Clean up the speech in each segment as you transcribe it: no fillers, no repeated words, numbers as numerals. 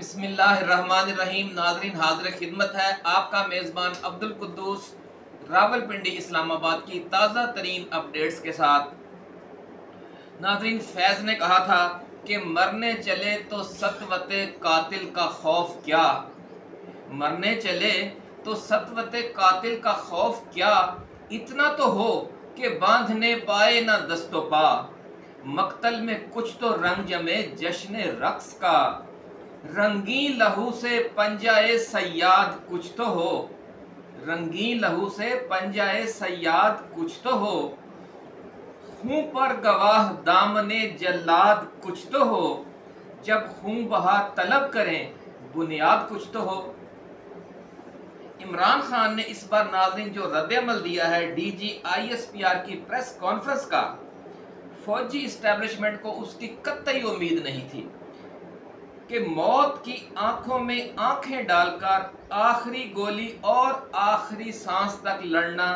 बिस्मिल्लाहिर्रहमानिर्रहीम। नाज़रीन, हाज़िर खिदमत है आपका मेज़बान अब्दुल कुद्दूस रावलपिंडी इस्लामाबाद की ताज़ा तरीन अपडेट्स के साथ। नाज़रीन, फैज़ ने कहा था कि मरने चले तो सतवते कातिल का खौफ क्या, मरने चले तो सतवते कातिल का खौफ क्या, इतना तो हो कि बांधने पाए ना दस्तो पा, मक्तल में कुछ तो रंग जमे जश्न रक्स का, रंगीन लहू से पंजाए सयाद कुछ तो हो, रंगीन लहू से पंजाए सयाद कुछ तो हो, खूं पर गवाह दामने जल्लाद कुछ तो हो, जब खूं बहा तलब करें बुनियाद कुछ तो हो। इमरान खान ने इस बार नाज़रीन जो रद्द-ए-अमल दिया है DGISPR की प्रेस कॉन्फ्रेंस का, फौजी इस्टेब्लिशमेंट को उसकी कतई उम्मीद नहीं थी कि मौत की आंखों में आंखें डालकर आखिरी गोली और आखिरी सांस तक लड़ना,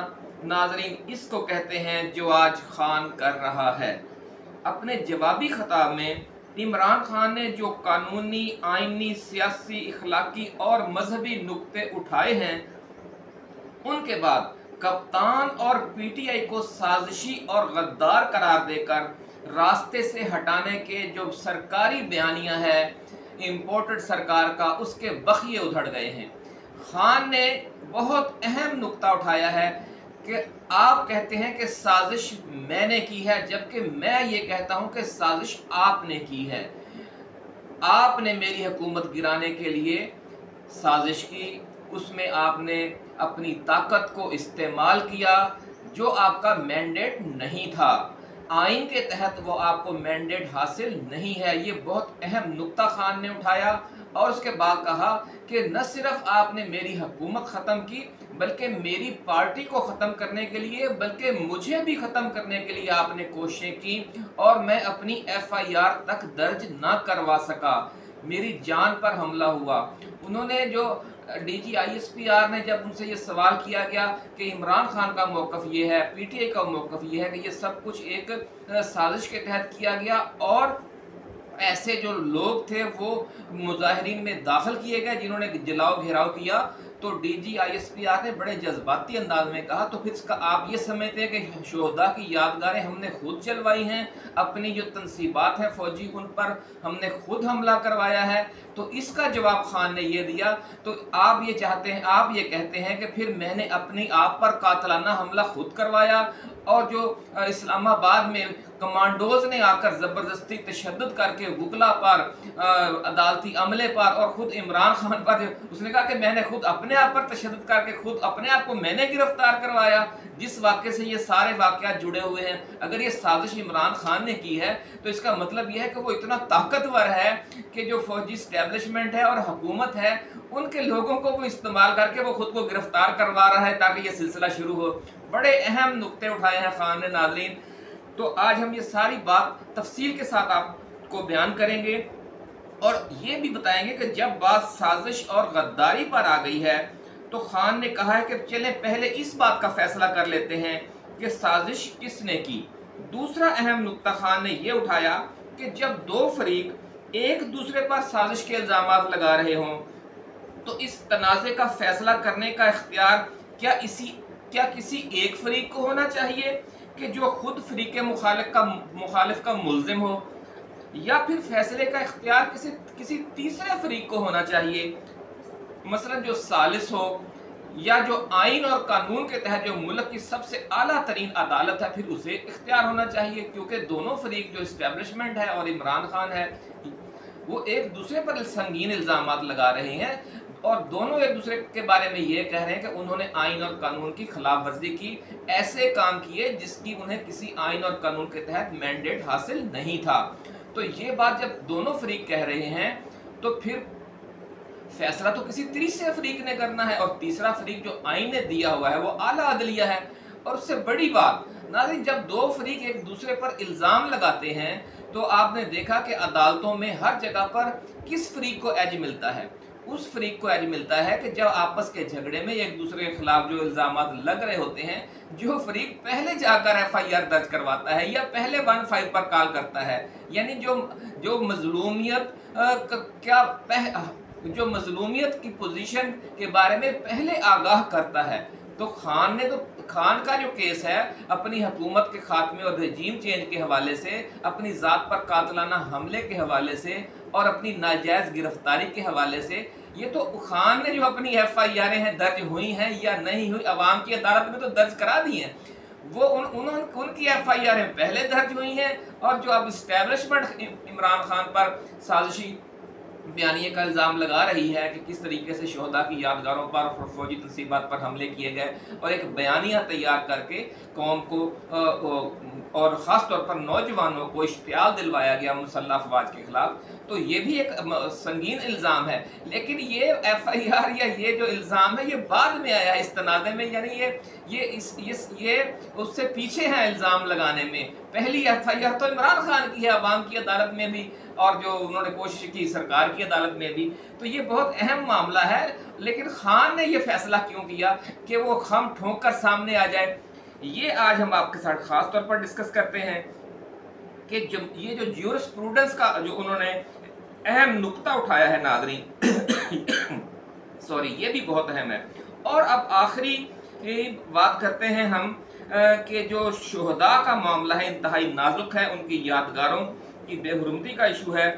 नाज़रीन इसको कहते हैं जो आज खान कर रहा है। अपने जवाबी खिताब में इमरान खान ने जो कानूनी, आइनी, सियासी, इखलाकी और मजहबी नुक्ते उठाए हैं, उनके बाद कप्तान और PTI को साजिशी और गद्दार करार देकर रास्ते से हटाने के जो सरकारी बयानियां है इम्पोर्टेड सरकार का, उसके बखिए उधड़ गए हैं। खान ने बहुत अहम नुक्ता उठाया है कि आप कहते हैं कि साजिश मैंने की है, जबकि मैं ये कहता हूं कि साजिश आपने की है। आपने मेरी हुकूमत गिराने के लिए साजिश की, उसमें आपने अपनी ताकत को इस्तेमाल किया जो आपका मैंडेट नहीं था, आइन के तहत वो आपको मैंडेट हासिल नहीं है। ये बहुत अहम नुक्ता खान ने उठाया और उसके बाद कहा कि न सिर्फ आपने मेरी हुकूमत ख़त्म की, बल्कि मेरी पार्टी को ख़त्म करने के लिए, बल्कि मुझे भी ख़त्म करने के लिए आपने कोशिशें की और मैं अपनी FIR तक दर्ज ना करवा सका, मेरी जान पर हमला हुआ। उन्होंने जो DGISPR ने जब उनसे ये सवाल किया गया कि इमरान खान का मौक़िफ़ ये है, PTI का मौक़िफ़ ये है कि ये सब कुछ एक साजिश के तहत किया गया और ऐसे जो लोग थे वो मुजाहिरीन में दाखिल किए गए जिन्होंने जलाओ घेराव किया, तो DGISPR ने बड़े जज्बाती अंदाज में कहा तो फिर इसका आप ये समझते हैं कि शोहदा की यादगारें हमने खुद चलवाई हैं, अपनी जो तनसीबात हैं फ़ौजी उन पर हमने खुद हमला करवाया है। तो इसका जवाब खान ने ये दिया, तो आप ये चाहते हैं, आप ये कहते हैं कि फिर मैंने अपनी आप पर कातलाना हमला खुद करवाया और जो इस्लामाबाद में कमांडोज ने आकर ज़बरदस्ती तशद्दुद करके वकला पर, अदालती अमले पर और ख़ुद इमरान खान पर, उसने कहा कि मैंने खुद अपने आप पर तशद्दुद करके खुद अपने आप को मैंने गिरफ्तार करवाया, जिस वाक़े से ये सारे वाक़यात जुड़े हुए हैं। अगर ये साजिश इमरान खान ने की है तो इसका मतलब यह है कि वो इतना ताकतवर है कि जो फौजी इस्टेब्लिशमेंट है और हुकूमत है उनके लोगों को वो इस्तेमाल करके वो खुद को गिरफ्तार करवा रहा है ताकि ये सिलसिला शुरू हो। बड़े अहम नुक्ते उठाए हैं खान ने नाज़रीन। तो आज हम ये सारी बात तफसील के साथ आपको बयान करेंगे और ये भी बताएंगे कि जब बात साजिश और गद्दारी पर आ गई है तो खान ने कहा है कि चलें पहले इस बात का फैसला कर लेते हैं कि साजिश किसने की। दूसरा अहम नुक्ता खान ने यह उठाया कि जब दो फरीक एक दूसरे पर साजिश के इल्ज़ामात लगा रहे हों तो इस तनाज़े का फैसला करने का इख्तियार क्या किसी एक फरीक को होना चाहिए कि जो खुद फरीक मुखालिफ का मुल्ज़िम हो, या फिर फैसले का इख्तियार किसी तीसरे फरीक को होना चाहिए, मसलन जो सालिस हो या जो आइन और कानून के तहत जो मुल्क की सबसे आला तरीन अदालत है फिर उसे इख्तियार होना चाहिए। क्योंकि दोनों फरीक जो इस्टेब्लिशमेंट है और इमरान खान है वो एक दूसरे पर संगीन इल्ज़ामात लगा रहे हैं और दोनों एक दूसरे के बारे में ये कह रहे हैं कि उन्होंने आइन और कानून की खिलाफ वर्जी की, ऐसे काम किए जिसकी उन्हें किसी आइन और कानून के तहत मैंडेट हासिल नहीं था। तो ये बात जब दोनों फरीक कह रहे हैं तो फिर फैसला तो किसी तीसरे फरीक ने करना है और तीसरा फरीक जो आइन ने दिया हुआ है वो आला अदलिया है। और उससे बड़ी बात नाज़रीन, जब दो फरीक एक दूसरे पर इल्ज़ाम लगाते हैं तो आपने देखा कि अदालतों में हर जगह पर किस फरीक को एज मिलता है, उस फरीक को एज मिलता है कि जब आपस के झगड़े में एक दूसरे के खिलाफ जो इल्जामात लग रहे होते हैं, जो फरीक पहले जाकर FIR दर्ज करवाता है या पहले 15 पर कॉल करता है, यानी जो मजलूमियत जो मजलूमियत की पोजीशन के बारे में पहले आगाह करता है। तो खान का जो केस है अपनी हुकूमत के खात्मे और रजीम चेंज के हवाले से, अपनी ज़ात पर कातलाना हमले के हवाले से और अपनी नाजायज़ गिरफ्तारी के हवाले से, ये तो खान ने जो अपनी FIR हैं दर्ज हुई हैं या नहीं हुई, अवाम की अदालत में तो दर्ज करा दी हैं, वो उनकी FIR पहले दर्ज हुई हैं। और जो अब इस्टेब्लिशमेंट इमरान खान पर साजिशी बयानिए का इल्ज़ाम लगा रही है कि किस तरीके से शोहदा की यादगारों पर और फौजी तनसीबात पर हमले किए गए और एक बयानिया तैयार करके कौम को और ख़ास तौर पर नौजवानों को इश्तियाल दिलवाया गया मुसल्लह अफवाज के खिलाफ, तो ये भी एक संगीन इल्ज़ाम है। लेकिन ये FIR या ये जो इल्ज़ाम है ये बाद में आया है इस तनाज़े में, यानी ये उससे पीछे है इल्ज़ाम लगाने में। पहली FIR तो इमरान खान की है अवाम की अदालत में भी, और जो उन्होंने कोशिश की सरकार की अदालत में भी। तो ये बहुत अहम मामला है, लेकिन खान ने ये फैसला क्यों किया कि वो खम ठोंक कर सामने आ जाए, ये आज हम आपके साथ खास तौर पर डिस्कस करते हैं कि ये जो ज्यूरिस्प्रूडेंस का जो उन्होंने अहम नुक्ता उठाया है नाज़रीन सॉरी, ये भी बहुत अहम है। और अब आखिरी बात करते हैं हम कि जो शोहदा का मामला है इंतहाई नाजुक है, उनकी यादगारों की बेहुरमती का इशू है।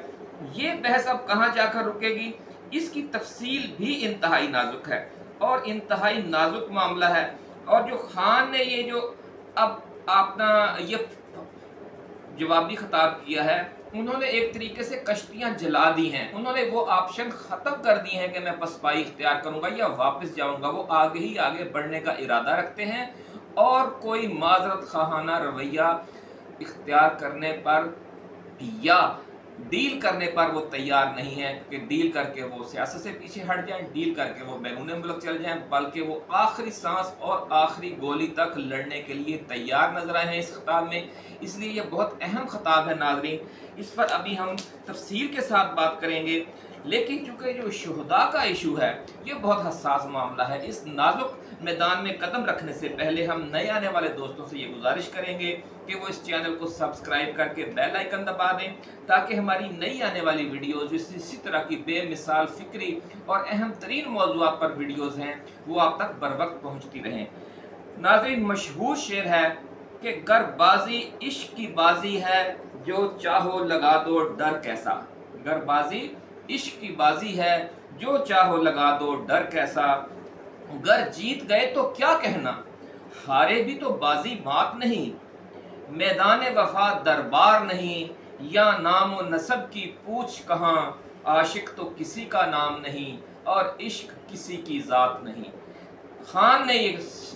ये बहस अब कहाँ जाकर रुकेगी, इसकी तफसील भी इंतहाई नाजुक है और इंतहाई नाजुक मामला है। और जो खान ने ये जो अब अपना ये जवाबी खिताब किया है, उन्होंने एक तरीके से कश्तियाँ जला दी हैं, उन्होंने वो ऑप्शन ख़त्म कर दिए हैं कि मैं पसपाई इख्तियार करूँगा या वापस जाऊँगा। वो आगे ही आगे बढ़ने का इरादा रखते हैं और कोई माजरत खाना रवैया इख्तियार करने पर या डील करने पर वो तैयार नहीं है कि डील करके वो सियासत से पीछे हट जाएं, डील करके वो बैरून मुल्क चल जाएं, बल्कि वो आखिरी सांस और आखिरी गोली तक लड़ने के लिए तैयार नजर आए हैं इस खिताब में। इसलिए ये बहुत अहम खिताब है नाज़रीन, इस पर अभी हम तफसील के साथ बात करेंगे। लेकिन चूँकि जो शुहदा का इशू है ये बहुत हसास मामला है, इस नाजुक मैदान में कदम रखने से पहले हम नए आने वाले दोस्तों से ये गुजारिश करेंगे कि वो इस चैनल को सब्सक्राइब करके बेल आइकन दबा दें, ताकि हमारी नई आने वाली वीडियोज़ इसी तरह की बेमिसाल फ़िक्री और अहम तरीन मौज़ूआत पर वीडियोज़ हैं वो आप तक बर वक्त पहुँचती रहें। नाज़रीन, मशहूर शेर है कि गरबाजी इश्क की बाजी है, जो चाहो लगा दो डर कैसा। गरबाजी इश्क की बाजी है, जो चाहो लगा दो डर कैसा। गर जीत गए तो क्या कहना, हारे भी तो बाजी बात नहीं। मैदान वफा दरबार नहीं, या नाम व नसब की पूछ कहाँ। आशिक तो किसी का नाम नहीं और इश्क किसी की ज़ात नहीं। खान ने ये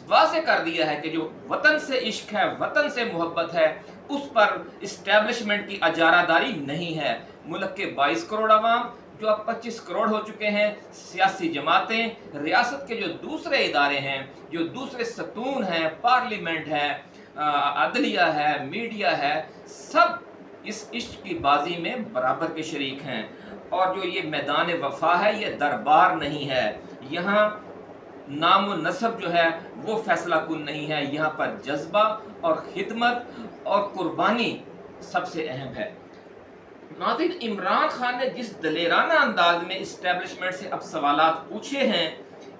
वाज़े कर दिया है कि जो वतन से इश्क है, वतन से मोहब्बत है, उस पर इस्टेब्लिशमेंट की अजारादारी नहीं है। मुल्क के 22 करोड़ आवाम जो अब 25 करोड़ हो चुके हैं, सियासी जमातें, रियासत के जो दूसरे इदारे हैं, जो दूसरे सतून हैं, पार्लियामेंट है, अदलिया है, मीडिया है, सब इस इश्क की बाजी में बराबर के शरीक हैं। और जो ये मैदान वफा है ये दरबार नहीं है, यहाँ नाम व नसब जो है वो फैसला कुन नहीं है, यहाँ पर जज्बा और खिदमत और कुर्बानी सबसे अहम है। नाज़रीन, इमरान खान ने जिस दलेराना अंदाज में इस्टेब्लिशमेंट से अब सवालात पूछे हैं,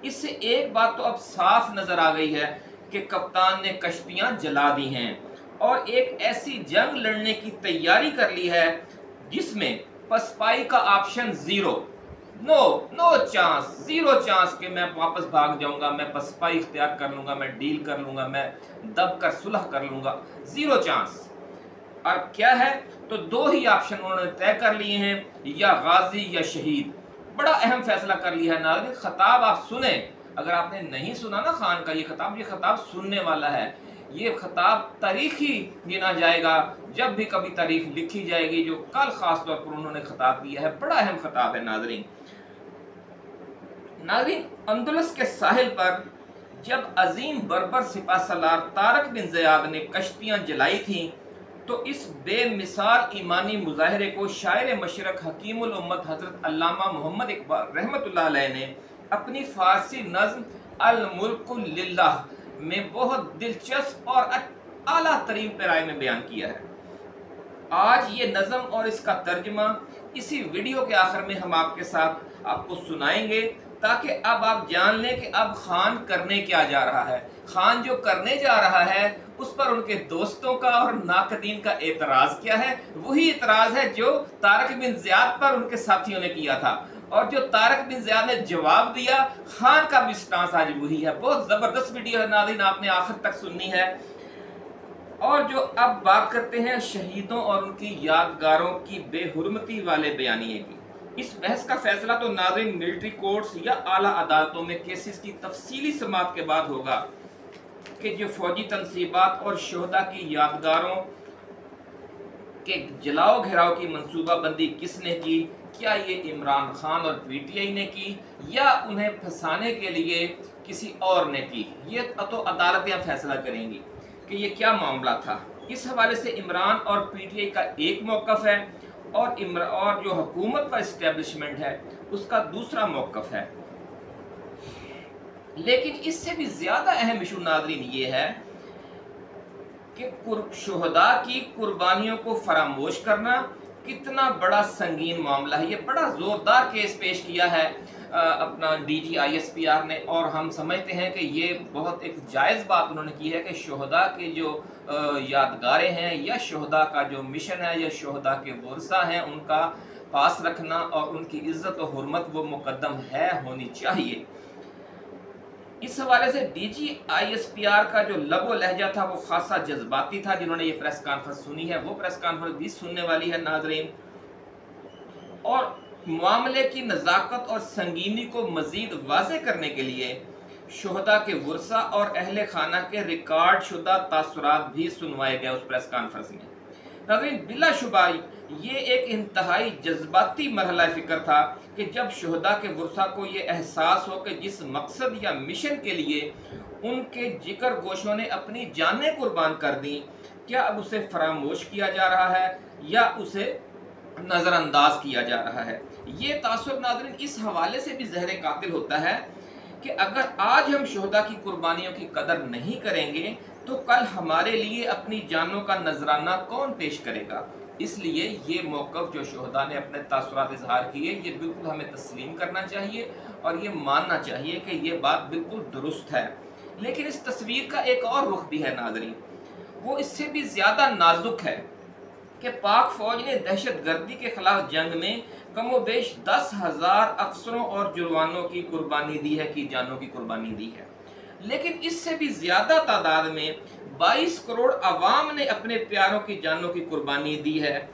इससे एक बात तो अब साफ नज़र आ गई है कि कप्तान ने कश्तियाँ जला दी हैं और एक ऐसी जंग लड़ने की तैयारी कर ली है जिसमें पसपाई का option zero, no chance, zero chance कि मैं वापस भाग जाऊंगा, मैं पसपाई इख्तियार कर लूँगा, मैं डील कर लूँगा, मैं दब कर सुलह कर लूँगा, ज़ीरो चांस। और क्या है, तो दो ही ऑप्शन उन्होंने तय कर लिए हैं, या गाजी या शहीद। बड़ा अहम फैसला कर लिया है नाज़रीन। खिताब आप सुने, अगर आपने नहीं सुना ना खान का ये खिताब सुनने वाला है। ये खिताब तारीखी गिना जाएगा, जब भी कभी तारीख लिखी जाएगी, जो कल खास तौर पर उन्होंने खिताब दिया है। बड़ा अहम खिताब है नाज़रीन। अंदलस के साहिल पर जब अजीम बर्बर सिपह सलार तारक बिन ज़ियाद ने कश्तियाँ जलाई थीं, तो इस बे मिसाल ईमानी मुजाहरे को शायर मशरक हकीमुल उम्मत हजरत अल्लामा मोहम्मद इकबाल रहमतुल्लाह अलैह ने अपनी फारसी नज़्म अल मुल्कुल लिल्लाह में बहुत दिलचस्प और आला तरीन पैराए में बयान किया है। आज ये नज़म और इसका तर्जमा इसी वीडियो के आखिर में हम आपके साथ आपको सुनाएंगे, ताकि अब आप जान लें कि अब खान करने क्या जा रहा है। खान जो करने जा रहा है उस पर उनके दोस्तों का और नाकदीन का एतराज़ क्या है। वही एतराज़ है जो तारिक बिन ज़ियाद पर उनके साथियों ने किया था, और जो तारिक बिन ज़ियाद ने जवाब दिया, खान का भी स्टांस आज वही है। बहुत ज़बरदस्त वीडियो है नाज़रीन, आपने आखिर तक सुननी है। और जो अब बात करते हैं शहीदों और उनकी यादगारों की बेहुरमती वाले बयानिए की। इस बहस का फैसला तो नाज़रीन मिलिट्री कोर्ट्स या आला अदालतों में केसेस की तफसीली समाअत के बाद होगा कि जो फौजी तनसीबात और शोहदा की यादगारों के जलाओ घेराव की मंसूबाबंदी किसने की। क्या ये इमरान खान और पीटीआई ने की या उन्हें फंसाने के लिए किसी और ने की। ये तो अदालतें फैसला करेंगी कि ये क्या मामला था। इस हवाले से इमरान और पीटीआई का एक मौक़िफ़ है और जो हुकूमत का इस्टेब्लिशमेंट है उसका दूसरा मौक़िफ़ है। लेकिन इससे भी ज़्यादा अहम इशू नाज़रीन ये है कि शुहदा की कुर्बानियों को फरामोश करना कितना बड़ा संगीन मामला है। ये बड़ा ज़ोरदार केस पेश किया है अपना DG ISPR ने, और हम समझते हैं कि ये बहुत एक जायज़ बात उन्होंने की है कि शोहदा के जो यादगारें हैं या शोहदा का जो मिशन है या शोहदा के वर्सा हैं उनका पास रखना और उनकी इज़्ज़त और हुर्मत वो मुकद्दम है, होनी चाहिए। इस हवाले से DG ISPR का जो लबो लहजा था वो खासा जज्बाती था। जिन्होंने ये प्रेस कॉन्फ्रेंस सुनी है वो प्रेस कॉन्फ्रेंस भी सुनने वाली है नाज़रीन। और मामले की नज़ाकत और संगीनी को मज़ीद वाज़े करने के लिए शोहदा के वर्सा और अहले खाना के रिकॉर्ड शुदा तासुरात भी सुनवाए गए उस प्रेस कॉन्फ्रेंस में। नाज़रीन बिलाशुबा ये एक इंतहाई जज्बाती मरहला फ़िक्र था कि जब शोहदा के वर्सा को ये एहसास हो कि जिस मकसद या मिशन के लिए उनके जिगर गोशों ने अपनी जानें कुर्बान कर दी, क्या अब उसे फरामोश किया जा रहा है या उसे नज़रअंदाज किया जा रहा है। ये तासुर नाज़रीन इस हवाले से भी ज़हर कातिल होता है कि अगर आज हम शोहदा की कुर्बानियों की कदर नहीं करेंगे तो कल हमारे लिए अपनी जानों का नजराना कौन पेश करेगा। इसलिए ये मौक़िफ़ जो शोहदा ने अपने तासुरात इज़हार किए ये बिल्कुल हमें तस्लीम करना चाहिए और ये मानना चाहिए कि ये बात बिल्कुल दुरुस्त है। लेकिन इस तस्वीर का एक और रुख भी है नाज़रीन, वो इससे भी ज़्यादा नाजुक है कि पाक फ़ौज ने दहशत गर्दी के ख़िलाफ़ जंग में कमोबेश 10,000 अफसरों और जवानों की कुर्बानी दी है, की जानों की कुर्बानी दी है। लेकिन इससे भी ज़्यादा तादाद में 22 करोड़ अवाम ने अपने प्यारों की जानों की कुर्बानी दी है।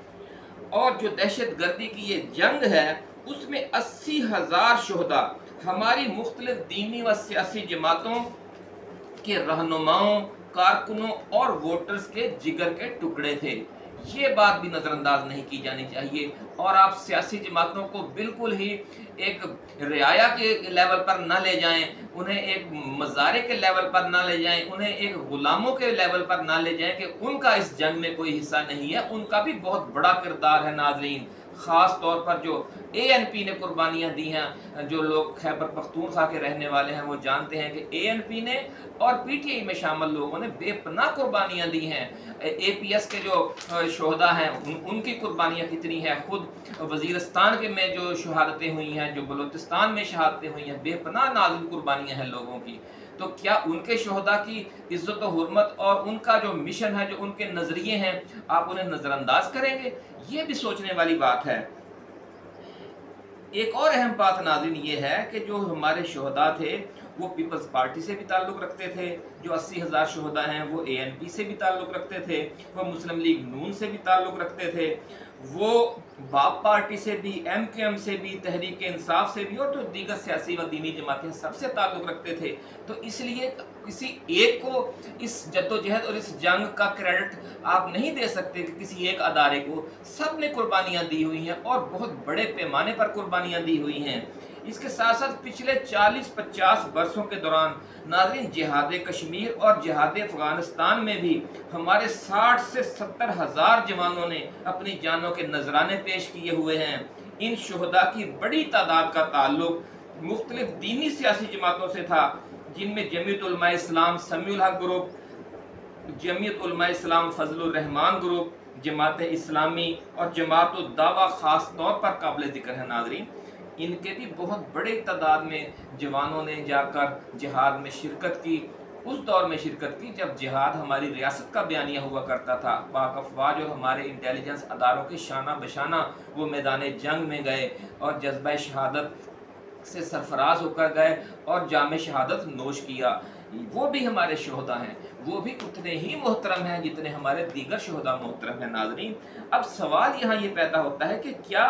और जो दहशत गर्दी की ये जंग है उसमें 80,000 शोहदा हमारी मुख्तलिफ दीनी व सियासी जमातों के रहनुमाओं, कारकुनों और वोटर्स के जिगर के टुकड़े थे। ये बात भी नज़रअंदाज नहीं की जानी चाहिए। और आप सियासी जमातों को बिल्कुल ही एक रियाया के लेवल पर ना ले जाएं, उन्हें एक मज़ारे के लेवल पर ना ले जाएं, उन्हें एक ग़ुलामों के लेवल पर ना ले जाएं कि उनका इस जंग में कोई हिस्सा नहीं है। उनका भी बहुत बड़ा किरदार है नाज़रीन। ख़ास तौर पर जो ANP ने कुर्बानियाँ दी हैं, जो लोग खैबर पख्तूनख्वा के रहने वाले हैं वो जानते हैं कि ANP ने और PTI में शामिल लोगों ने बेपनाह कुर्बानियाँ दी हैं। APS के जो शोहदा हैं उनकी कुर्बानियाँ कितनी हैं। खुद वज़ीरिस्तान के में जो शहादतें हुई हैं, जो बलूचिस्तान में शहादतें हुई हैं, बेपनाह नाज़िल कुर्बानियाँ हैं लोगों की। तो क्या उनके शोहदा की इज़्ज़त और हुर्मत और उनका जो मिशन है, जो उनके नज़रिए हैं, आप उन्हें नज़रअंदाज करेंगे? ये भी सोचने वाली बात है। एक और अहम बात नाज़रीन ये है कि जो हमारे शोहदा थे वो पीपल्स पार्टी से भी ताल्लुक़ रखते थे। जो 80,000 शोहदा हैं वो ANP से भी ताल्लुक़ रखते थे, वो मुस्लिम लीग नून से भी ताल्लुक़ रखते थे, वो बाप पार्टी से भी, MQM से भी, तहरीक इंसाफ से भी, और जो दीगर सियासी व दीनी जमातें सबसे ताल्लुक़ रखते थे। तो इसलिए किसी एक को इस जद्दोजहद और इस जंग का क्रेडिट आप नहीं दे सकते कि किसी एक अदारे को। सब ने कुर्बानियाँ दी हुई हैं और बहुत बड़े पैमाने पर कुर्बानियाँ दी हुई हैं। इसके साथ साथ पिछले 40-50 बरसों के दौरान नाज़रीन जिहाद कश्मीर और जिहाद अफगानिस्तान में भी हमारे 60 से 70 हज़ार जवानों ने अपनी जानों के नजराने पेश किए हुए हैं। इन शहदा की बड़ी तादाद का ताल्लुक मुख्तलिफ दीनी सियासी जमातों से था, जिनमें जमीयत उलमा इस्लाम समीउल हक ग्रुप, जमीयत उलमा इस्लाम फजलुर रहमान ग्रुप, जमात इस्लामी और जमात उद दावा खास तौर पर काबिल ज़िक्र है। नाज़रीन इनके भी बहुत बड़े तादाद में जवानों ने जाकर जिहाद में शिरकत की। उस दौर में शिरकत की जब जिहाद हमारी रियासत का बयानिया हुआ करता था। पाक अफवाज और हमारे इंटेलिजेंस अदारों के शाना बशाना वो मैदान जंग में गए और जज्बा शहादत से सरफराज होकर गए और जाम शहादत नोश किया। वो भी हमारे शहदा हैं, वो भी उतने ही मोहतरम हैं जितने हमारे दीगर शहदा मोहतरम हैं। नाज़रीन अब सवाल यहाँ ये पैदा होता है कि क्या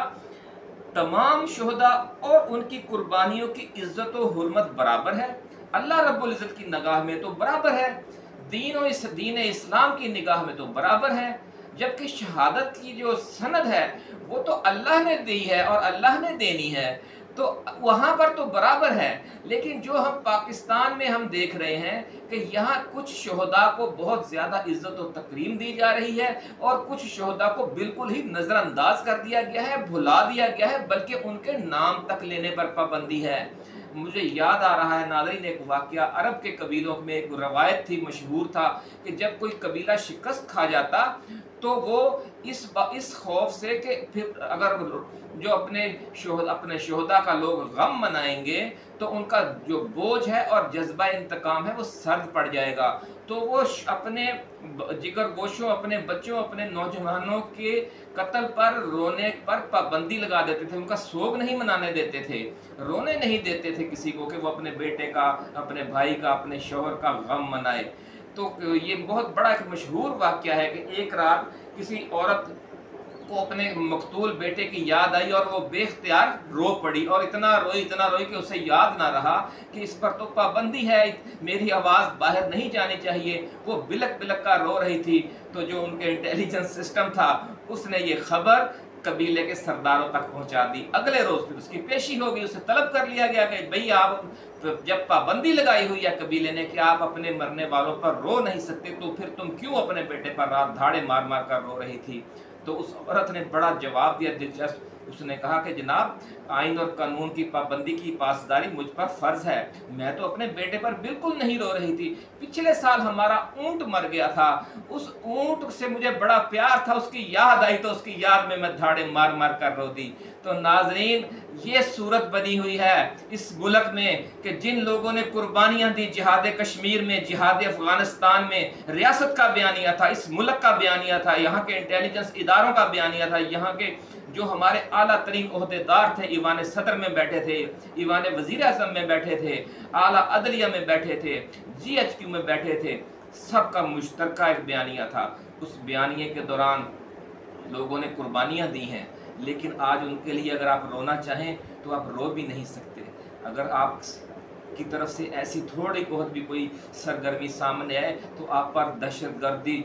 तमाम शहदा और उनकी कुर्बानियों की इज्जत और हुर्मत बराबर है? अल्लाह रब्बुल इज़्ज़त की निगाह में तो बराबर है, दीन इस्लाम की निगाह में तो बराबर है, जबकि शहादत की जो सनद है वो तो अल्लाह ने दी है और अल्लाह ने देनी है, तो वहाँ पर तो बराबर है। लेकिन जो हम पाकिस्तान में हम देख रहे हैं कि यहाँ कुछ शहदा को बहुत ज़्यादा इज्जत और तकरीम दी जा रही है और कुछ शहदा को बिल्कुल ही नज़रअंदाज कर दिया गया है, भुला दिया गया है, बल्कि उनके नाम तक लेने पर पाबंदी है। मुझे याद आ रहा है नाज़रीन एक वाक़या, अरब के कबीलों में एक रवायत थी, मशहूर था कि जब कोई कबीला शिकस्त खा जाता तो वो इस खौफ से कि फिर अगर जो अपने शहदा का लोग गम मनाएंगे तो उनका जो बोझ है और जज्बा इंतकाम है वो सर्द पड़ जाएगा, तो वो अपने जिगर गोशों, अपने बच्चों, अपने नौजवानों के कत्ल पर, रोने पर पाबंदी लगा देते थे। उनका सोग नहीं मनाने देते थे, रोने नहीं देते थे किसी को कि वो अपने बेटे का, अपने भाई का, अपने शौहर का गम मनाए। तो ये बहुत बड़ा एक मशहूर वाक़या है कि एक रात किसी औरत को अपने मकतूल बेटे की याद आई और वो बेख्तियार रो पड़ी और इतना रोई कि उसे याद ना रहा कि इस पर तो पाबंदी है, मेरी आवाज़ बाहर नहीं जानी चाहिए। वो बिलक बिलक का रो रही थी, तो जो उनके इंटेलिजेंस सिस्टम था उसने ये खबर कबीले के सरदारों तक पहुंचा दी। अगले रोज फिर उसकी पेशी हो गई, उसे तलब कर लिया गया कि भाई आप जब पाबंदी लगाई हुई है कबीले ने कि आप अपने मरने वालों पर रो नहीं सकते, तो फिर तुम क्यों अपने बेटे पर रात धाड़े मार मार कर रो रही थी? तो उस औरत ने बड़ा जवाब दिया दिलचस्प। उसने कहा कि जनाब आइन और कानून की पाबंदी की पासदारी मुझ पर फर्ज है, मैं तो अपने बेटे पर बिल्कुल नहीं रो रही थी। पिछले साल हमारा ऊंट मर गया था, उस ऊंट से मुझे बड़ा प्यार था, उसकी याद आई तो उसकी याद में मैं धाड़े मार मार कर रो दी। तो नाजरीन ये सूरत बनी हुई है इस मुल्क में कि जिन लोगों ने कुर्बानियां दी जिहाद कश्मीर में, जिहाद अफगानिस्तान में, रियासत का बयानिया था, इस मुल्क का बयानिया था, यहाँ के इंटेलिजेंस इदारों का बयानिया था, यहाँ के जो हमारे आला तरीन ओहदेदार थे, ईवान सदर में बैठे थे, ईवान वजीर आज़म में बैठे थे, आला अदलिया में बैठे थे, GHQ में बैठे थे, सबका मुश्तरका एक बयानिया था। उस बयानिए के दौरान लोगों ने कुर्बानियाँ दी हैं, लेकिन आज उनके लिए अगर आप रोना चाहें तो आप रो भी नहीं सकते। अगर आप की तरफ से ऐसी थोड़ी बहुत भी कोई सरगर्मी सामने आए तो आप पर दहशतगर्दी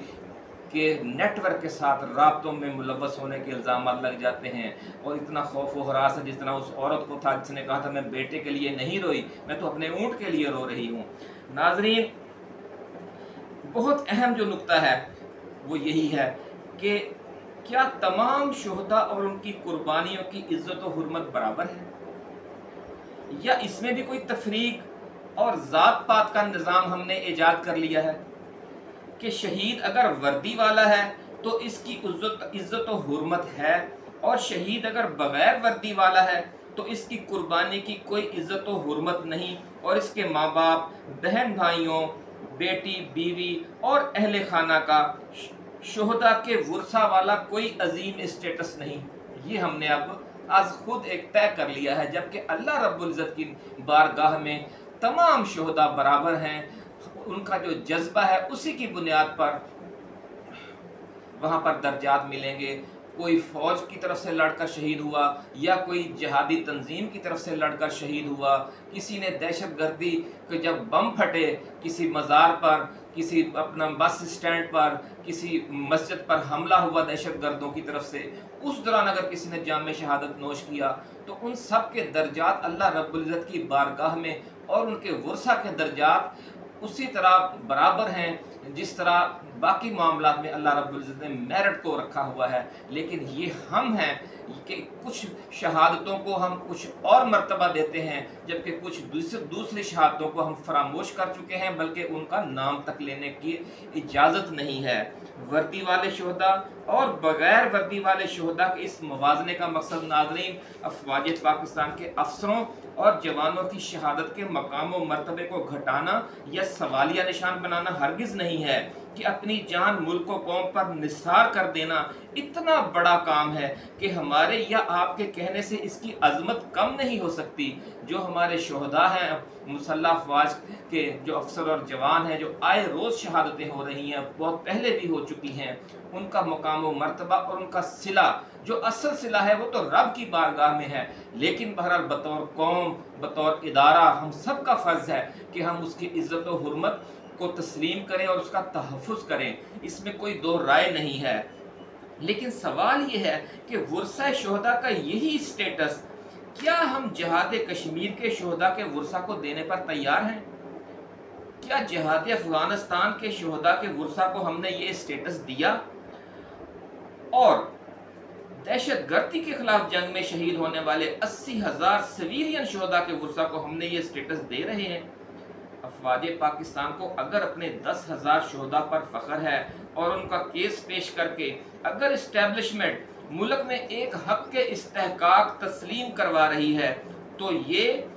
के नेटवर्क के साथ राब्तों में मुलव्वस होने के इल्ज़ाम लग जाते हैं। और इतना खौफ व हरास है जिस तरह उस औरत को था जिसने कहा था मैं बेटे के लिए नहीं रोई, मैं तो अपने ऊँट के लिए रो रही हूँ। नाजरीन बहुत अहम जो नुक्ता है वो यही है कि क्या तमाम शहदा और उनकी कुर्बानियों की इज्जत और हुर्मत बराबर है, या इसमें भी कोई तफरीक और ज़ात पात का निज़ाम हमने ईजाद कर लिया है कि शहीद अगर वर्दी वाला है तो इसकी इज्जत और हुर्मत है, और शहीद अगर बग़ैर वर्दी वाला है तो इसकी कुर्बानी की कोई इज्जत और हुर्मत नहीं, और इसके माँ बाप, बहन भाइयों, बेटी बीवी और अहले खाना का शहदा के वर्सा वाला कोई अजीम स्टेटस नहीं। ये हमने अब आज खुद एक तय कर लिया है, जबकि अल्लाह रब्बुल इज़्ज़त की बारगाह में तमाम शहदा बराबर हैं। उनका जो जज्बा है उसी की बुनियाद पर वहाँ पर दर्जात मिलेंगे। कोई फ़ौज की तरफ से लड़कर शहीद हुआ या कोई जिहादी तंजीम की तरफ से लड़कर शहीद हुआ, किसी ने दहशत गर्दी के जब बम फटे किसी मज़ार पर किसी अपना बस स्टैंड पर, किसी मस्जिद पर हमला हुआ दहशत गर्दों की तरफ से, उस दौरान अगर किसी ने जाम शहादत नोश किया तो उन सब के दर्जात अल्लाह रब्बुल इज़्ज़त की बारगाह में और उनके वर्सा के दर्जात उसी तरह बराबर हैं जिस तरह बाकी मामलात में अल्लाह रब्बुल इज़्ज़त ने मेरिट को रखा हुआ है। लेकिन ये हम हैं कि कुछ शहादतों को हम कुछ और मर्तबा देते हैं, जबकि कुछ दूसरी शहादतों को हम फरामोश कर चुके हैं, बल्कि उनका नाम तक लेने की इजाज़त नहीं है। वर्दी वाले शोहदा और बग़ैर वर्दी वाले शोहदा के इस मुवाज़ने का मकसद नाज़रीन अफ़वाज पाकिस्तान के अफसरों और जवानों की शहादत के मकाम व मर्तबे को घटाना या सवालिया निशान बनाना हरगिज़ नहीं है कि अपनी जान मुल्क व कौम पर निसार कर देना इतना बड़ा काम है कि हमारे या आपके कहने से इसकी अजमत कम नहीं हो सकती। जो हमारे शोहदा हैं, मुसल्लह अफवाज के जो अफसर और जवान हैं, जो आए रोज़ शहादतें हो रही हैं, बहुत पहले भी हो चुकी हैं, उनका मकाम व मर्तबा और उनका सिला, जो असल सिला है, वो तो रब की बारगाह में है। लेकिन बहरहाल बतौर कौम, बतौर इदारा, हम सब का फ़र्ज़ है कि हम उसकी इज़्ज़त व हुर्मत को तस्लीम करें और उसका तहफ़्फ़ुज़ करें, इसमें कोई दो राय नहीं है। लेकिन सवाल ये है कि वर्सा शोहदा का यही स्टेटस क्या हम जिहाद कश्मीर के शोहदा के वर्सा को देने पर तैयार हैं? क्या जिहाद अफगानिस्तान के शोहदा के वर्सा को हमने ये स्टेटस दिया? और दहशत गर्दी के खिलाफ जंग में शहीद होने वाले 80,000 सिविलियन शोहदा के वर्सा को हमने ये स्टेटस दे रहे हैं? अफवाज पाकिस्तान को अगर अपने 10,000 शोहदा पर फ़ख्र है और उनका केस पेश करके अगर इस्टेब्लिशमेंट मुल्क में एक हक के इस्तेहकाक तस्लीम करवा रही है, तो ये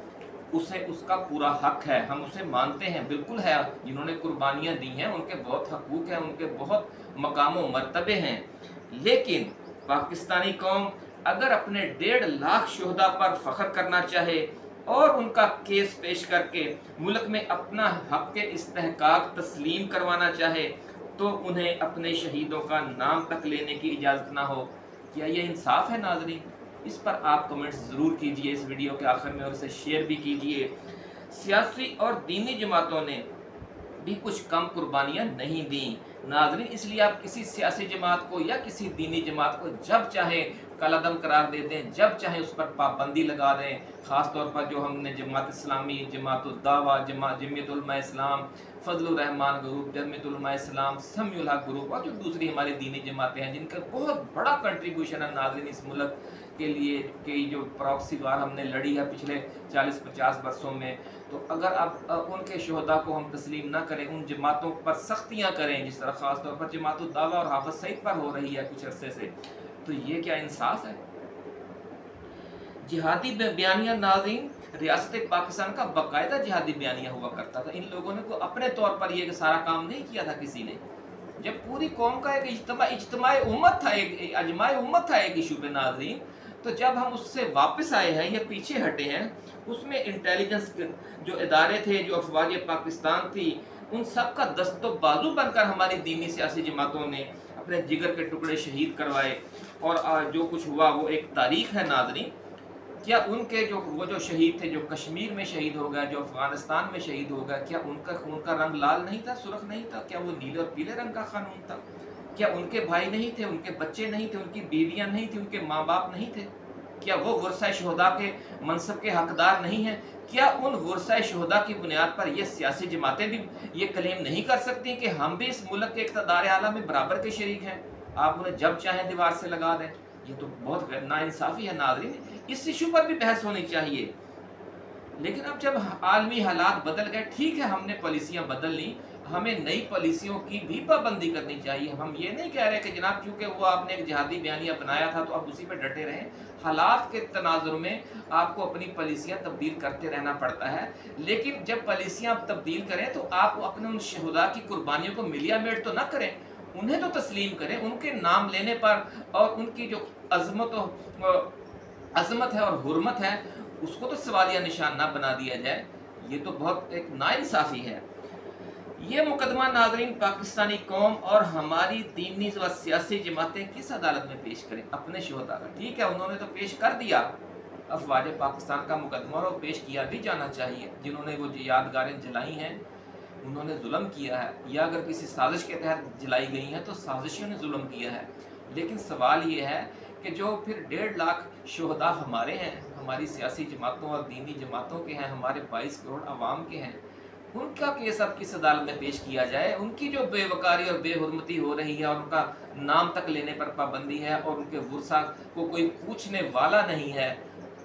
उसे उसका पूरा हक है, हम उसे मानते हैं, बिल्कुल है। जिन्होंने कुर्बानियाँ दी हैं उनके बहुत हकूक़ हैं, उनके बहुत मकाम व मर्तबे हैं। लेकिन पाकिस्तानी कौम अगर अपने 1.5 लाख शोहदा पर फ़ख्र करना चाहे और उनका केस पेश करके मुल्क में अपना हक के इस्तेहकाक तस्लीम करवाना चाहे, तो उन्हें अपने शहीदों का नाम तक लेने की इजाज़त ना हो। क्या ये इंसाफ है नाज़रीन? इस पर आप कमेंट्स ज़रूर कीजिए इस वीडियो के आखिर में और इसे शेयर भी कीजिए। सियासी और दीनी जमातों ने भी कुछ कम कुर्बानियाँ नहीं दी नाज़रीन, इसलिए आप किसी सियासी जमात को या किसी दीनी जमात को जब चाहे कलअदम करार दे दें, जब चाहे उस पर पाबंदी लगा दें। ख़ास तौर पर जो हमने जमात इस्लामी, जमात उद-दावा, जमीयत उलमा इस्लाम, फजलुर रहमान ग्रुप, जमीयत उलमा इस्लाम, समीउल हक ग्रुप और जो दूसरी हमारी दीनी जमातें हैं, जिनका बहुत बड़ा कंट्रीब्यूशन है नाज़रीन इस मुल्क के लिए, कि जो प्रॉक्सी वार हमने लड़ी है पिछले 40-50 वर्षों में, तो अगर अब उनके शोहदा को हम तस्लीम ना करें, उन जमातों पर सख्तियाँ करें, जिस तरह ख़ास तौर पर जमात उद-दावा और हाफ़िज़ सईद पर हो रही है कुछ अरसे से, तो ये क्या इंसाफ है? जिहादी बयानिया नाज़रीन, रियासत पाकिस्तान का बाकायदा जिहादी बयानिया हुआ करता था। इन लोगों ने को अपने तौर पर ये सारा काम नहीं किया था किसी ने। जब पूरी कौम का एक इज्तिमाई उम्मत था, एक अजमाई उम्मत था एक इशू पे नाज़रीन, तो जब हम उससे वापस आए हैं या पीछे हटे हैं, उसमें इंटेलिजेंस जो इदारे थे, जो अफवाज पाकिस्तान थी, उन सब का दस्तो बाजू बनकर हमारी दीनी सियासी जमातों ने अपने जिगर के टुकड़े शहीद करवाए और जो कुछ हुआ वो एक तारीख है नाज़रीन। क्या उनके वो जो शहीद थे, जो कश्मीर में शहीद हो गए, जो अफगानिस्तान में शहीद हो गए, क्या उनका खून का रंग लाल नहीं था, सुर्ख नहीं था? क्या वो नीले और पीले रंग का कानून था? क्या उनके भाई नहीं थे, उनके बच्चे नहीं थे, उनकी बीवियां नहीं थी, उनके माँ बाप नहीं थे? क्या वो वर्सा शोहदा के मनसब के हकदार नहीं हैं? क्या उन वर्सा शोहदा की बुनियाद पर ये सियासी जमातें भी ये क्लेम नहीं कर सकती कि हम भी इस मुल्क के इक़्तिदार आला में बराबर के शरीक हैं? आप उन्हें जब चाहें दीवार से लगा दें। ये तो बहुत नाइंसाफ़ी है नाज़रीन, इस इशू पर भी बहस होनी चाहिए। लेकिन अब जब आलमी हालात बदल गए, ठीक है, हमने पॉलिसियाँ बदल ली, हमें नई पॉलिसियों की भी पाबंदी करनी चाहिए। हम ये नहीं कह रहे कि जनाब चूँकि वो आपने एक जिहादी बयानिया बनाया था तो आप उसी पर डटे रहें। हालात के तनाजुर में आपको अपनी पॉलिसियाँ तब्दील करते रहना पड़ता है, लेकिन जब पॉलिसियाँ आप तब्दील करें तो आप अपने उन शहुदा की कुर्बानियों को मिलिया मेट तो ना करें, उन्हें तो तस्लीम करें। उनके नाम लेने पर और उनकी जो अज़मत है और हुर्मत है, उसको तो सवालिया निशान ना बना दिया जाए। ये तो बहुत एक नाइंसाफ़ी है। ये मुकदमा नाज़रीन पाकिस्तानी कौम और हमारी दीनी व सियासी जमातें किस अदालत में पेश करें? अपने शोहदा का। ठीक है, उन्होंने तो पेश कर दिया अफवाज पाकिस्तान का मुकदमा, और पेश किया भी जाना चाहिए। जिन्होंने वो यादगारें जलाई हैं, उन्होंने जुल्म किया है, या अगर किसी साजिश के तहत जलाई गई हैं तो साजिशियों ने जुल्म किया है। लेकिन सवाल ये है कि जो फिर 1.5 लाख शोहदा हमारे हैं, हमारी सियासी जमातों और दीनी जमातों के हैं, हमारे 22 करोड़ आवाम के हैं, उनका केस अब किस अदालत में पेश किया जाए? उनकी जो बेवकारी और बेहुरमती हो रही है और उनका नाम तक लेने पर पाबंदी है और उनके वर्सा को कोई पूछने वाला नहीं है,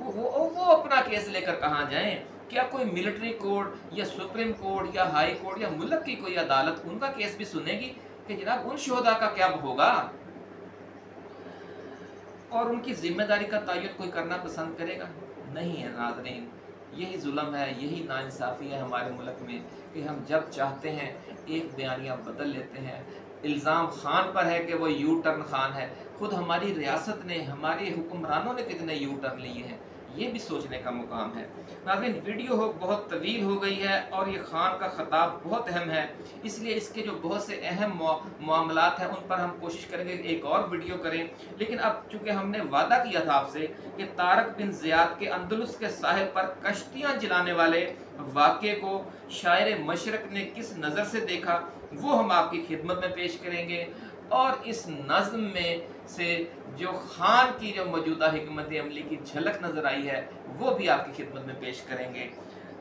वो अपना केस लेकर कहाँ जाएं? क्या कोई मिलिट्री कोर्ट या सुप्रीम कोर्ट या हाई कोर्ट या मुल्क की कोई अदालत उनका केस भी सुनेगी कि जनाब उन शोहदा का क्या होगा? और उनकी जिम्मेदारी का तयन कोई करना पसंद करेगा? नहीं है नाज़रीन। यही जुल्म है, यही नाइंसाफ़ी है हमारे मुल्क में कि हम जब चाहते हैं एक बयानिया बदल लेते हैं। इल्ज़ाम खान पर है कि वो यू टर्न खान है। खुद हमारी रियासत ने, हमारे हुक्मरानों ने कितने यू टर्न लिए हैं, ये भी सोचने का मुकाम है। नाज़रीन, वीडियो बहुत तवील हो गई है और ये खान का ख़िताब बहुत अहम है, इसलिए इसके जो बहुत से अहम मामलात हैं उन पर हम कोशिश करेंगे एक और वीडियो करें। लेकिन अब चूँकि हमने वादा किया था आपसे कि तारक बिन ज़ियाद के अंदलुस के साहिल पर कश्तियाँ जलाने वाले वाक़े को शायर मशरक़ ने किस नज़र से देखा, वो हम आपकी खिदमत में पेश करेंगे। और इस नज़्म में से जो खान की जो मौजूदा हिकमत अमली की झलक नज़र आई है वो भी आपकी खिदमत में पेश करेंगे।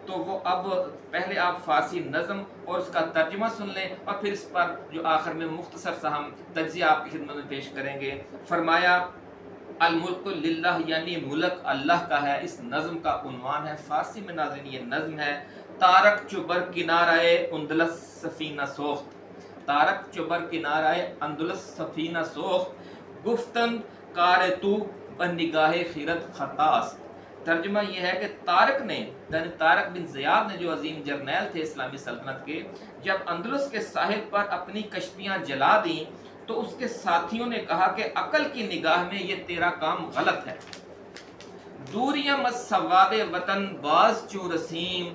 तो वो अब पहले आप फ़ारसी नज़्म और उसका तर्जुमा सुन लें और फिर इस पर जो आखिर में मुख्तसर सा हम तज्ज़िया आपकी खिदमत में पेश करेंगे। फरमाया अल मुल्कु लिल्लाह, यानी मुल्क अल्लाह का है। इस नज़्म का उन्वान है फ़ारसी में नाज़रीन ये नज़्म है, तारक चुबर किनाराए अंदलस सफ़ीना सोख्त। तारक चुबर किनाराए अंदलस सफ़ीना सोख्त, गुफ्तन कार तू बनिगाहे खिरत खतास। तर्जुमा यह है कि तारक ने, यानी तारक बिन ज़ियाद ने, जो अजीम जर्नैल थे इस्लामी सल्तनत के, जब अंदलुस के साहिल पर अपनी कश्तियाँ जला दी तो उसके साथियों ने कहा कि अकल की निगाह में ये तेरा काम गलत है। दूरियां मत सवादे वतन बाज चो रसीम,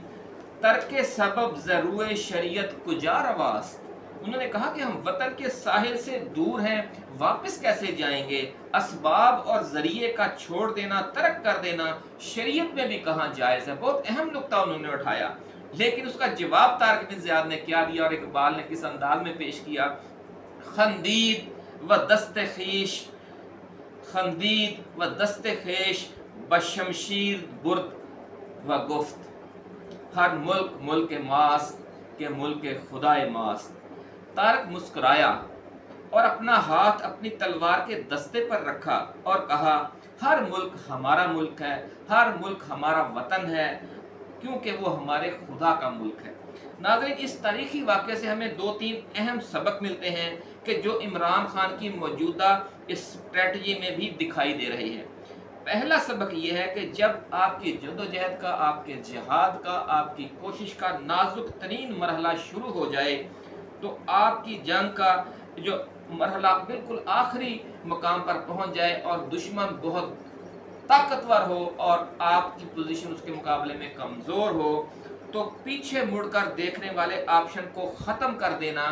तरके सबब ज़रूए शरीयत कुजा रवास्त। उन्होंने कहा कि हम वतन के साहिल से दूर हैं, वापस कैसे जाएंगे? असबाब और ज़रिए का छोड़ देना, तर्क कर देना शरीयत में भी कहाँ जायज़ है? बहुत अहम नुक्ता उन्होंने उठाया। लेकिन उसका जवाब तारक बिन ज़ियाद ने क्या दिया और इकबाल ने किस अंदाज में पेश किया? खंदीद व दस्ते खीश, खंदीद व दस्ते खेश बशमशीर बुर्द व गुफ्त, हर मुल्क मुल्क मास्त के मुल्क खुदाए मास्त। तारक मुस्कुराया और अपना हाथ अपनी तलवार के दस्ते पर रखा और कहा, हर मुल्क हमारा मुल्क है, हर मुल्क हमारा वतन है, क्योंकि वो हमारे खुदा का मुल्क है। नाज़रीन, इस तारीखी वाक़े से हमें 2-3 अहम सबक मिलते हैं कि जो इमरान खान की मौजूदा स्ट्रेटजी में भी दिखाई दे रही है। पहला सबक ये है कि जब आपकी जद्दोजहद का, आपके जिहाद का, आपकी कोशिश का नाजुक तरीन मरहला शुरू हो जाए तो आपकी जंग का जो मरहला बिल्कुल आखिरी मकाम पर पहुंच जाए और दुश्मन बहुत ताकतवर हो और आपकी पोजीशन उसके मुकाबले में कमज़ोर हो, तो पीछे मुड़कर देखने वाले ऑप्शन को ख़त्म कर देना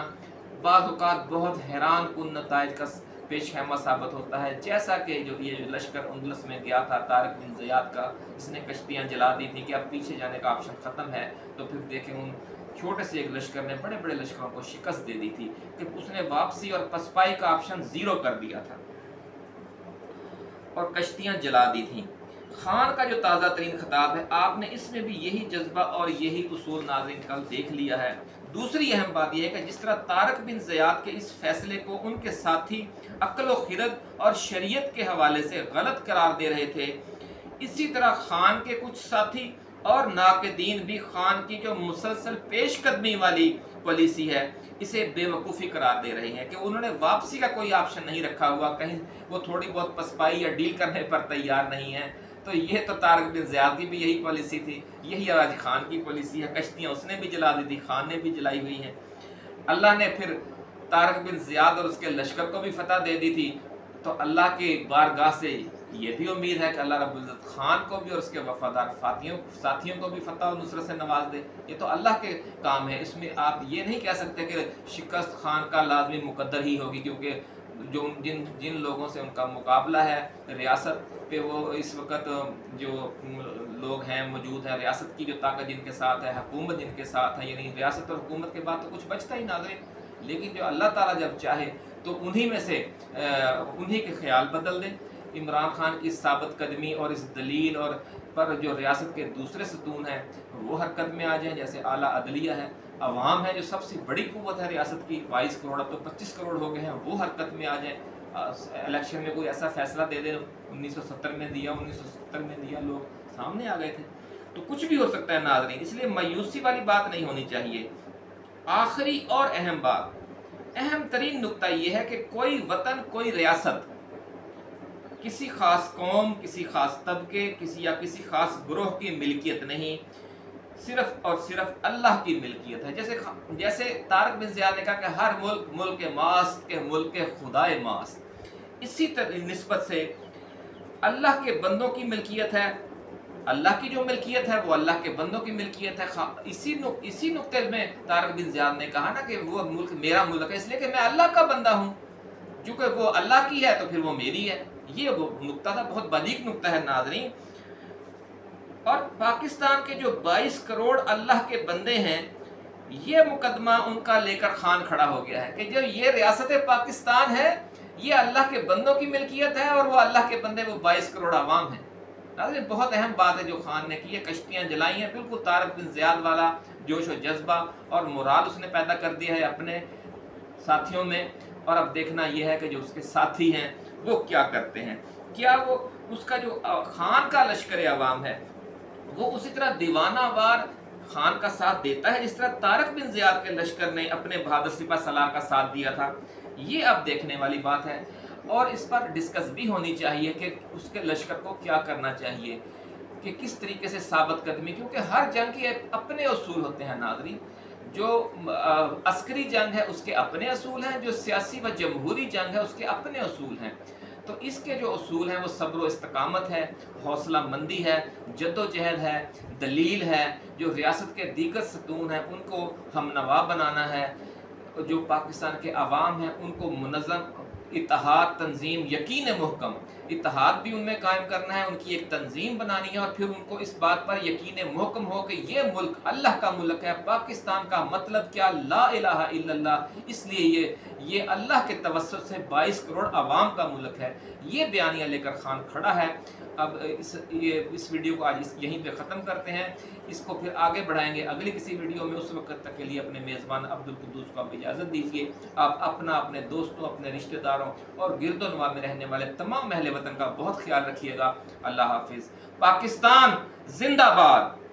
बाज़ औक़ात बहुत हैरान कुन नताइज का पेश खैमा साबित होता है। जैसा कि जो लश्कर अंदलुस में गया था तारक बिन ज़ियाद का, इसने कश्तियाँ जला दी थी कि अब पीछे जाने का ऑप्शन ख़त्म है, तो फिर देखें उन छोटे से एक लश्कर ने बड़े बड़े लश्करों को शिकस्त दे दी थी कि उसने वापसी और पसपाई का ऑप्शन 0 कर दिया था और कश्तियाँ जला दी थी। खान का जो ताज़ा तरीन खिताब है, आपने इसमें भी यही जज्बा और यही उसूल नाज़रीन कल देख लिया है। दूसरी अहम बात यह है कि जिस तरह तारक बिन ज़ियाद के इस फैसले को उनके साथी अक्ल व खिरत और शरीयत के हवाले से गलत करार दे रहे थे, इसी तरह खान के कुछ साथी और नाक़दीन भी खान की जो मुसलसल पेशकदमी वाली पॉलिसी है इसे बेवकूफ़ी करार दे रहे हैं कि उन्होंने वापसी का कोई ऑप्शन नहीं रखा हुआ, कहीं वो थोड़ी बहुत पसपाई या डील करने पर तैयार नहीं है। तो ये तो तारक बिन ज़ियाद की भी यही पॉलिसी थी, यही आज खान की पॉलिसी है। कश्तियाँ उसने भी जला दी थी, खान ने भी जलाई हुई हैं। अल्लाह ने फिर तारक बिन ज़ियाद और उसके लश्कर को भी फतह दे दी थी, तो अल्लाह के बारगाह से ये भी उम्मीद है कि अल्लाह रब्बुल इज़्ज़त खान को भी और उसके वफादार साथियों को भी फतह और नुसरत से नवाज दे। ये तो अल्लाह के काम है, इसमें आप ये नहीं कह सकते कि शिकस्त खान का लाजमी मुकद्दर ही होगी, क्योंकि जो जिन लोगों से उनका मुकाबला है रियासत पे, वो इस वक्त जो लोग हैं मौजूद हैं, रियासत की जो ताकत जिनके साथ है, हुकूमत जिनके साथ है, यानी रियासत और हुकूमत के बाद तो कुछ बचता ही नाज़रीन। लेकिन जो अल्लाह ताला जब चाहे तो उन्हीं में से उन्हीं के ख्याल बदल दे। इमरान खान की साबित कदमी और इस दलील और पर जो रियासत के दूसरे सतून हैं वो हरकत में आ जाएं, जैसे आला अदलिया है, अवाम है जो सबसे बड़ी कुव्वत है रियासत की, 22 करोड़ अब तो 25 करोड़ हो गए हैं, वो हरकत में आ जाएं। इलेक्शन में कोई ऐसा फैसला दे दे, 1970 में दिया, 1970 में दिया, लोग सामने आ गए थे। तो कुछ भी हो सकता है नाज़रीन, इसलिए मायूसी वाली बात नहीं होनी चाहिए। आखिरी और अहम बात, अहम तरीन नुक्ता ये है कि कोई वतन, कोई रियासत किसी खास कौम, किसी खास तबके, किसी खास ग्रोह की मिल्कियत नहीं, सिर्फ और सिर्फ अल्लाह की मिल्कियत है। जैसे तारक बिन ज़ियाद ने कहा कि हर मुल्क मुल्क मास्त के मुल्क खुदाए मास्त, इसी तरह निस्बत से अल्लाह के बंदों की मिल्कियत है, अल्लाह की जो मिल्कियत है वो अल्लाह के बंदों की मिल्कियत है। इसी नुक्ते में तारक बिन ज़ियाद ने कहा ना कि वो मुल्क मेरा मुल्क है इसलिए कि मैं अल्लाह का बंदा हूँ, क्योंकि वो अल्लाह की है तो फिर वो मेरी है। ये वो नुक्ता था, बहुत बारीक नुक्ता है नाज़रीन। और पाकिस्तान के जो 22 करोड़ अल्लाह के बंदे हैं, ये मुकदमा उनका लेकर खान खड़ा हो गया है कि जो ये रियासत पाकिस्तान है ये अल्लाह के बंदों की मिल्कियत है और वो अल्लाह के बंदे वो 22 करोड़ आवाम हैं। नाज़रीन बहुत अहम बात है जो खान ने की है, कश्तियाँ जलाई हैं, बिल्कुल तारक बिन ज़ियाद वाला जोश व जज्बा और मोराल उसने पैदा कर दिया है अपने साथियों में। और अब देखना यह है कि जो उसके साथी हैं वो क्या करते हैं, क्या वो उसका जो खान का लश्कर अवाम है वो उसी तरह दीवानावार खान का साथ देता है जिस तरह तारक बिन ज़ियाद के लश्कर ने अपने बहादुर सिपा सलार का साथ दिया था। ये अब देखने वाली बात है और इस पर डिस्कस भी होनी चाहिए कि उसके लश्कर को क्या करना चाहिए, कि किस तरीके से साबित कदमी, क्योंकि हर जंग के अपने असूल होते हैं नाज़रीन। जो अस्करी जंग है उसके अपने असूल हैं, जो सियासी व जमहूरी जंग है उसके अपने असूल हैं। तो इसके जो असूल हैं वो सब्र व इस्तकामत है, हौसला मंदी है, जद्दोजहद है, दलील है, जो रियासत के दीगर सतून हैं उनको हमनवा बनाना है, जो पाकिस्तान के अवाम हैं उनको मुनज़्ज़म इत्तेहाद, तंजीम, यकीन मुहकम इत्तेहाद भी उनमें कायम करना है, उनकी एक तंजीम बनानी है और फिर उनको इस बात पर यकीन मुहकम हो कि ये मुल्क अल्लाह का मुल्क है। पाकिस्तान का मतलब क्या, ला इलाहा इल्लल्लाह, इसलिए ये अल्लाह के तवस्सुत से 22 करोड़ आवाम का मुल्क है। ये बयानिया लेकर खान खड़ा है। अब इस वीडियो को आज यहीं पे ख़त्म करते हैं, इसको फिर आगे बढ़ाएंगे अगली किसी वीडियो में। उस वक्त तक के लिए अपने मेज़बान अब्दुल कुद्दूस को आप इजाज़त दीजिए। आप अपना, अपने दोस्तों, अपने रिश्तेदारों और गिरदोनवा में रहने वाले तमाम अहले वतन का बहुत ख्याल रखिएगा। अल्लाह हाफिज़। पाकिस्तान जिंदाबाद।